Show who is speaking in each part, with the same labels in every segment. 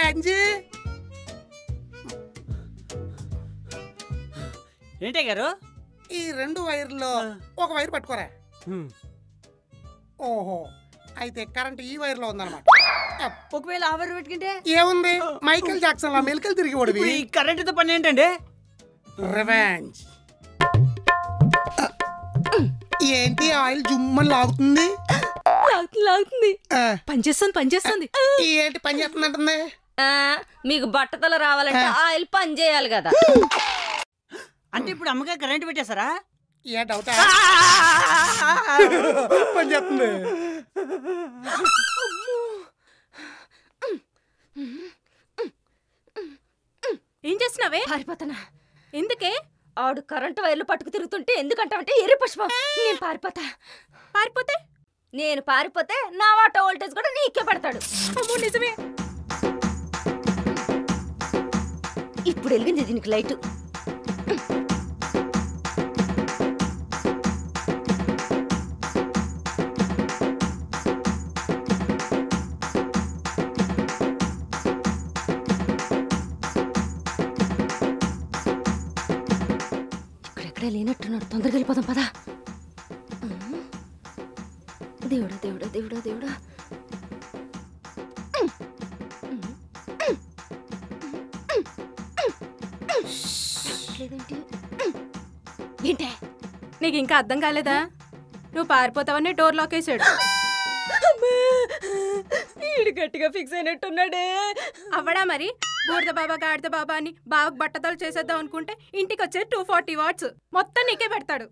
Speaker 1: అంజీ
Speaker 2: ఏంటే గారు
Speaker 1: ఈ 2 వైర్లో ఒక వైర్ పట్టుకోరా. ఓహో అయితే కరెంట్ ఈ వైర్ లో ఉందన్నమాట.
Speaker 2: ఒకవేళ ఆ వైర్ పెట్టుకుంటే
Speaker 1: ఏముంది, మైకేల్ జాక్సన్ లా మెలికలు తిరిగి ఓడివి.
Speaker 2: ఈ కరెంటుతో పని ఏంటండి?
Speaker 1: రివెంజ్. ఏంటి ఆయిల్ జుమ్మని లాగుతుంది?
Speaker 3: లాగుతుంది. పనిచేస్తుంది.
Speaker 1: ఏంటి పని చేస్తుందంటుంది?
Speaker 3: మీకు బట్టతల రావాలంటే ఆయిల్ పని చేయాలి కదా.
Speaker 2: అంటే ఇప్పుడు అమ్మగా కరెంట్ పెట్టేశారా?
Speaker 1: ఏ డౌటా? పని చేస్తుంది.
Speaker 3: ఏం చేస్తున్నావే? పారిపోతానా. ఎందుకే? ఆడు కరెంటు వైర్లు పట్టుకు తిరుగుతుంటే ఎందుకంటావంటే ఎర్రి పుష్పం. నేను పారిపోతే నేను పారిపోతే నా వాటర్ వోల్టేజ్ కూడా నీకే పడతాడు. అమ్మో నిజమే. ఇప్పుడు వెలిగింది దీనికి లైట్. ఇక్కడెక్కడే లేనట్టున్నాడు. తొందరగా వెళ్ళిపోదాం పదా. దేవుడా దేవుడా దేవుడా దేవుడా. ఏంటే నీకు ఇంకా అర్థం కాలేదా? నువ్వు పారిపోతావని డోర్ లాక్ వేసాడు. ఈడు గట్టిగా ఫిక్స్ అయినట్టున్నాడే. అవడా మరి బూడిద బాబా గాడిద బాబా అని బాగా బట్టతలు చేసేద్దాం అనుకుంటే ఇంటికి వచ్చే 240 వాట్స్ మొత్తం నీకే పెడతాడు.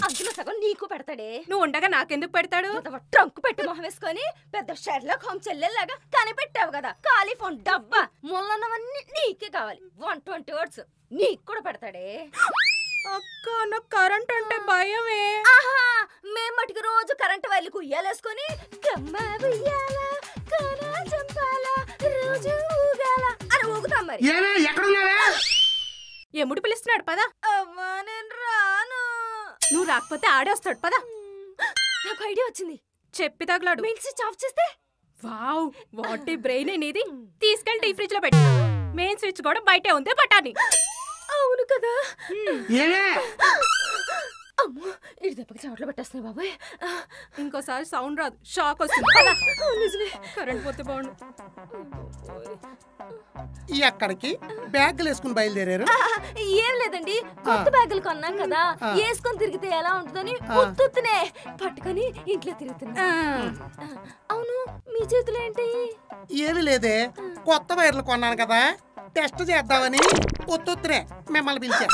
Speaker 3: అందులో సగం నీకు పెడతాడే. నువ్వు ఉండగా నాకెందుకు పెడతాడు? ట్రంక్ పెట్టి మొహం వేసుకొని పెద్ద షెర్లాక్ హోమ్స్ చెల్లెల్లాగా కనిపెట్టావు కదా. ఖాళీ ఫోన్ డబ్బా ముళ్ళన్నవన్నీ నీకే కావాలి. 120 వాట్స్ నీకు కూడా పెడతాడే. అక్క నాకు కరెంట్ అంటే భయమే. మేము మటుకు రోజు కరెంట్ వైర్లకు ఉయ్యాలేసుకొని రోజు ఊగాల అని ఊగుతాం. మరి ఎముడు పిలుస్తున్నాడు పదా. అమ్మా నేను రాను. నువ్వు రాకపోతే ఆడేస్తాడు పదా. నాకు ఐడియా వచ్చింది. చెప్పి తగలాడు. మెయిన్ స్విచ్ ఆఫ్ చేస్తే. వావ్ వాట్ ఏ బ్రెయిన్ అనేది. తీసుకెళ్ళి టీ ఫ్రిడ్జ్ లో పెట్టి. మెయిన్ స్విచ్ కూడా బయటే ఉంది బటాని. అవును కదా. అమ్మో ఇది దెబ్బకి చెమటలో పెట్టేస్తున్నాయి బాబాయ్. ఇంకోసారి సౌండ్ రాదు, షాక్ వస్తుంది. కరెంట్ పోతే బాగుండు.
Speaker 1: ఎక్కడికి బ్యాగులు వేసుకుని బయలుదేరారు?
Speaker 3: ఏం లేదండి, కొత్త బ్యాగులు కొన్నాం కదా, వేసుకొని తిరిగితే ఎలా ఉంటుందని ఉత్తునే పట్టుకొని ఇంట్లో తిరుగుతున్నా. అవును మీ చేతులు ఏంటి?
Speaker 1: ఏమి లేదే, కొత్త వైర్లు కొన్నాను కదా టెస్ట్ చేద్దామని ఉత్తునే మిమ్మల్ని పిలిచా.